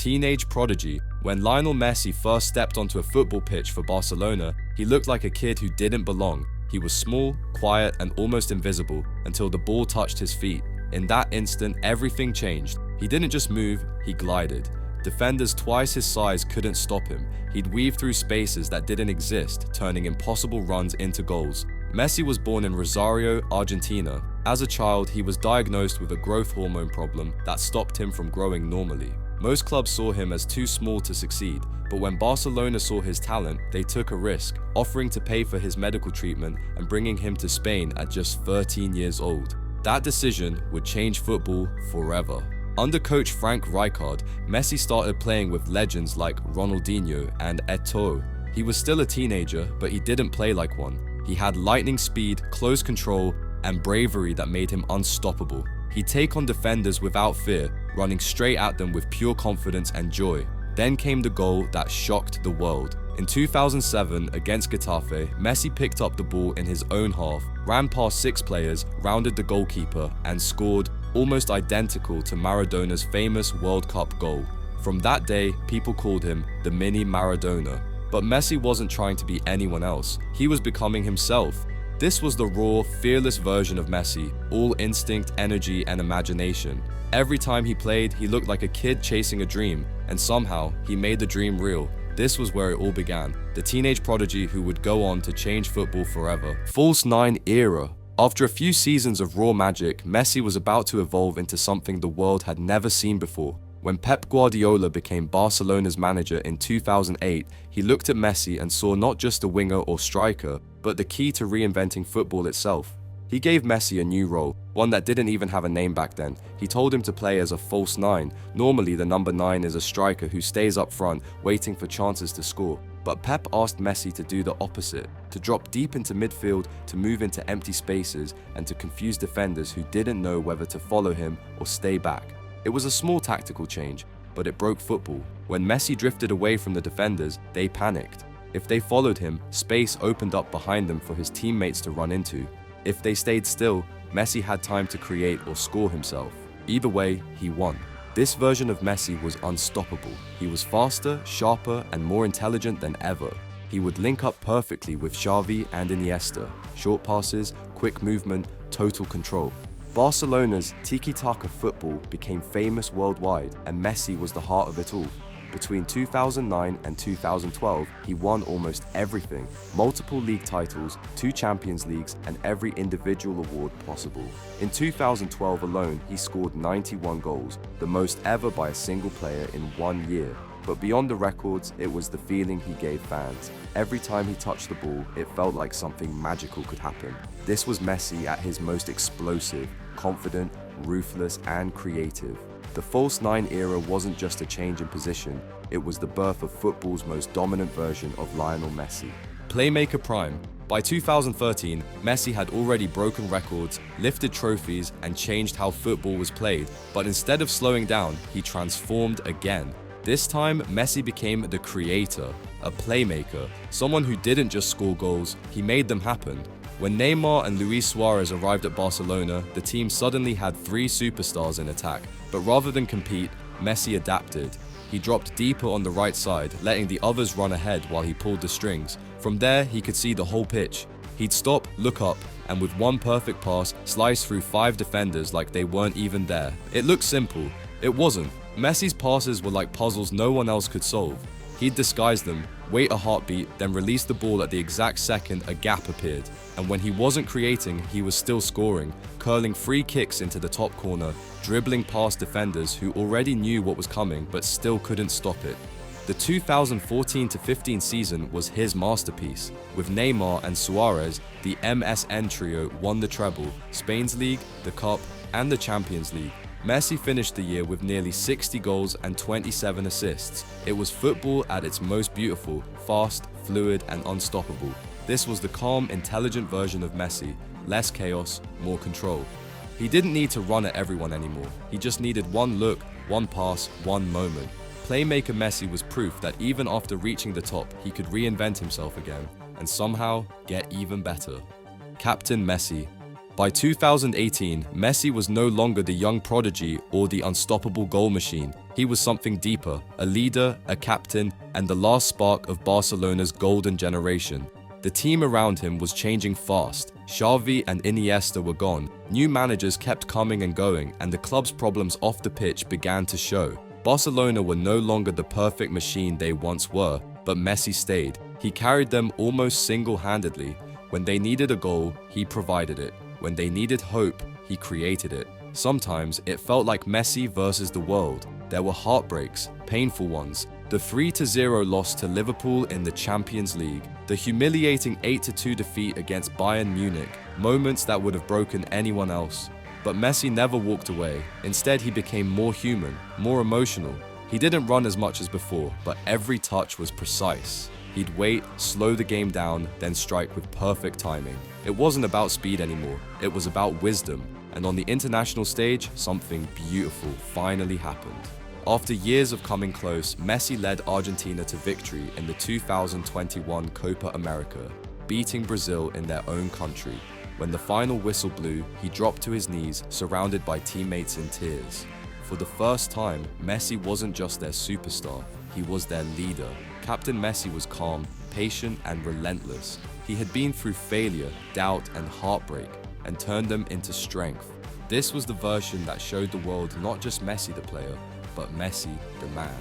teenage prodigy. When Lionel Messi first stepped onto a football pitch for Barcelona, he looked like a kid who didn't belong. He was small, quiet, and almost invisible until the ball touched his feet. In that instant, everything changed. He didn't just move, he glided. Defenders twice his size couldn't stop him. He'd weave through spaces that didn't exist, turning impossible runs into goals. Messi was born in Rosario, Argentina. As a child, he was diagnosed with a growth hormone problem that stopped him from growing normally. Most clubs saw him as too small to succeed, but when Barcelona saw his talent, they took a risk, offering to pay for his medical treatment and bringing him to Spain at just 13 years old. That decision would change football forever. Under coach Frank Rijkaard, Messi started playing with legends like Ronaldinho and Eto'o. He was still a teenager, but he didn't play like one. He had lightning speed, close control, and bravery that made him unstoppable. He'd take on defenders without fear, running straight at them with pure confidence and joy. Then came the goal that shocked the world. In 2007, against Getafe, Messi picked up the ball in his own half, ran past 6 players, rounded the goalkeeper, and scored, almost identical to Maradona's famous World Cup goal. From that day, people called him the mini Maradona. But Messi wasn't trying to be anyone else. He was becoming himself. This was the raw, fearless version of Messi, all instinct, energy, and imagination. Every time he played, he looked like a kid chasing a dream, and somehow, he made the dream real. This was where it all began, the teenage prodigy who would go on to change football forever. False 9 era. After a few seasons of raw magic, Messi was about to evolve into something the world had never seen before. When Pep Guardiola became Barcelona's manager in 2008, he looked at Messi and saw not just a winger or striker, but the key to reinventing football itself. He gave Messi a new role, one that didn't even have a name back then. He told him to play as a false 9. Normally, the number 9 is a striker who stays up front, waiting for chances to score. But Pep asked Messi to do the opposite, to drop deep into midfield, to move into empty spaces, and to confuse defenders who didn't know whether to follow him or stay back. It was a small tactical change, but it broke football. When Messi drifted away from the defenders, they panicked. If they followed him, space opened up behind them for his teammates to run into. If they stayed still, Messi had time to create or score himself. Either way, he won. This version of Messi was unstoppable. He was faster, sharper, and more intelligent than ever. He would link up perfectly with Xavi and Iniesta. Short passes, quick movement, total control. Barcelona's tiki-taka football became famous worldwide, and Messi was the heart of it all. Between 2009 and 2012, he won almost everything. Multiple league titles, 2 Champions Leagues, and every individual award possible. In 2012 alone, he scored 91 goals, the most ever by a single player in 1 year. But beyond the records, it was the feeling he gave fans. Every time he touched the ball, it felt like something magical could happen. This was Messi at his most explosive, confident, ruthless, and creative. The false 9 era wasn't just a change in position, it was the birth of football's most dominant version of Lionel Messi. Playmaker Prime. By 2013, Messi had already broken records, lifted trophies, and changed how football was played. But instead of slowing down, he transformed again. This time, Messi became the creator, a playmaker, someone who didn't just score goals, he made them happen. When Neymar and Luis Suarez arrived at Barcelona, the team suddenly had 3 superstars in attack. But rather than compete, Messi adapted. He dropped deeper on the right side, letting the others run ahead while he pulled the strings. From there, he could see the whole pitch. He'd stop, look up, and with one perfect pass, slice through 5 defenders like they weren't even there. It looked simple. It wasn't. Messi's passes were like puzzles no one else could solve. He'd disguise them, wait a heartbeat, then release the ball at the exact second a gap appeared. And when he wasn't creating, he was still scoring, curling free kicks into the top corner, dribbling past defenders who already knew what was coming but still couldn't stop it. The 2014-15 season was his masterpiece. With Neymar and Suarez, the MSN trio won the treble, Spain's league, the Cup, and the Champions League. Messi finished the year with nearly 60 goals and 27 assists. It was football at its most beautiful, fast, fluid, and unstoppable. This was the calm, intelligent version of Messi, less chaos, more control. He didn't need to run at everyone anymore. He just needed one look, one pass, one moment. Playmaker Messi was proof that even after reaching the top, he could reinvent himself again, and somehow get even better. Captain Messi. By 2018, Messi was no longer the young prodigy or the unstoppable goal machine. He was something deeper, a leader, a captain, and the last spark of Barcelona's golden generation. The team around him was changing fast. Xavi and Iniesta were gone. New managers kept coming and going, and the club's problems off the pitch began to show. Barcelona were no longer the perfect machine they once were, but Messi stayed. He carried them almost single-handedly. When they needed a goal, he provided it. When they needed hope, he created it. Sometimes it felt like Messi versus the world. There were heartbreaks, painful ones. The 3-0 loss to Liverpool in the Champions League. The humiliating 8-2 defeat against Bayern Munich. Moments that would have broken anyone else. But Messi never walked away. Instead, he became more human, more emotional. He didn't run as much as before, but every touch was precise. He'd wait, slow the game down, then strike with perfect timing. It wasn't about speed anymore, it was about wisdom. And on the international stage, something beautiful finally happened. After years of coming close, Messi led Argentina to victory in the 2021 Copa America, beating Brazil in their own country. When the final whistle blew, he dropped to his knees, surrounded by teammates in tears. For the first time, Messi wasn't just their superstar, he was their leader. Captain Messi was calm, patient, and relentless. He had been through failure, doubt, and heartbreak, and turned them into strength. This was the version that showed the world not just Messi the player, but Messi the man.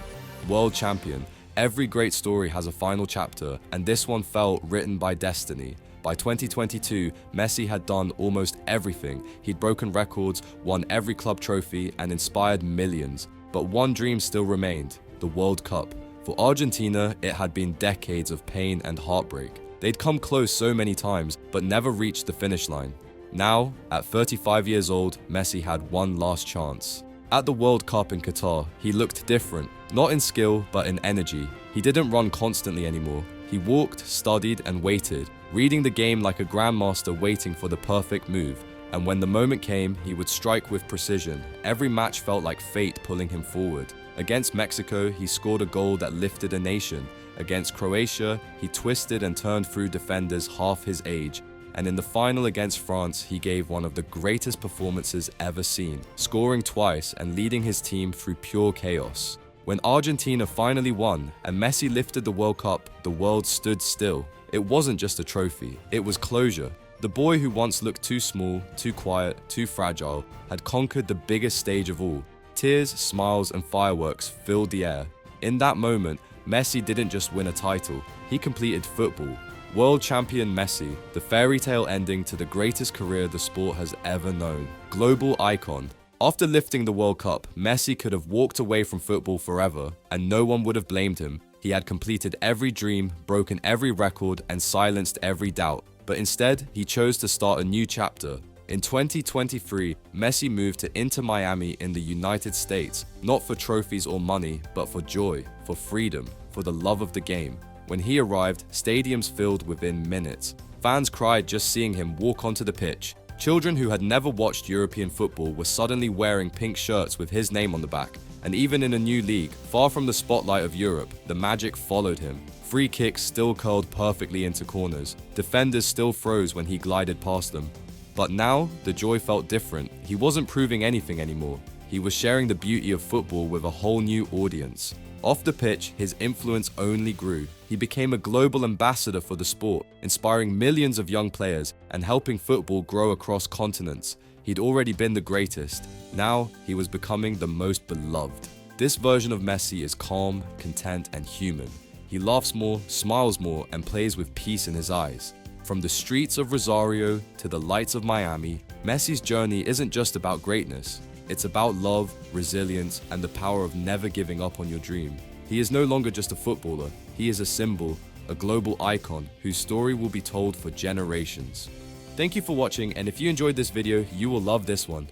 World champion. Every great story has a final chapter, and this one felt written by destiny. By 2022, Messi had done almost everything. He'd broken records, won every club trophy, and inspired millions. But one dream still remained: the World Cup. For Argentina, it had been decades of pain and heartbreak. They'd come close so many times, but never reached the finish line. Now, at 35 years old, Messi had one last chance. At the World Cup in Qatar, he looked different, not in skill, but in energy. He didn't run constantly anymore. He walked, studied, and waited, reading the game like a grandmaster waiting for the perfect move. And when the moment came, he would strike with precision. Every match felt like fate pulling him forward. Against Mexico, he scored a goal that lifted a nation. Against Croatia, he twisted and turned through defenders half his age. And in the final against France, he gave one of the greatest performances ever seen, scoring twice and leading his team through pure chaos. When Argentina finally won and Messi lifted the World Cup, the world stood still. It wasn't just a trophy, it was closure. The boy who once looked too small, too quiet, too fragile, had conquered the biggest stage of all. Tears, smiles, and fireworks filled the air. In that moment, Messi didn't just win a title, he completed football. World champion Messi, the fairy tale ending to the greatest career the sport has ever known. Global icon. After lifting the World Cup, Messi could have walked away from football forever, and no one would have blamed him. He had completed every dream, broken every record, and silenced every doubt. But instead, he chose to start a new chapter. In 2023, Messi moved to Inter Miami in the United States, not for trophies or money, but for joy, for freedom, for the love of the game. When he arrived, stadiums filled within minutes. Fans cried just seeing him walk onto the pitch. Children who had never watched European football were suddenly wearing pink shirts with his name on the back. And even in a new league, far from the spotlight of Europe, the magic followed him. Free kicks still curled perfectly into corners. Defenders still froze when he glided past them. But now, the joy felt different. He wasn't proving anything anymore. He was sharing the beauty of football with a whole new audience. Off the pitch, his influence only grew. He became a global ambassador for the sport, inspiring millions of young players and helping football grow across continents. He'd already been the greatest. Now, he was becoming the most beloved. This version of Messi is calm, content, and human. He laughs more, smiles more, and plays with peace in his eyes. From the streets of Rosario to the lights of Miami, Messi's journey isn't just about greatness. It's about love, resilience, and the power of never giving up on your dream. He is no longer just a footballer. He is a symbol, a global icon whose story will be told for generations. Thank you for watching, and if you enjoyed this video, you will love this one.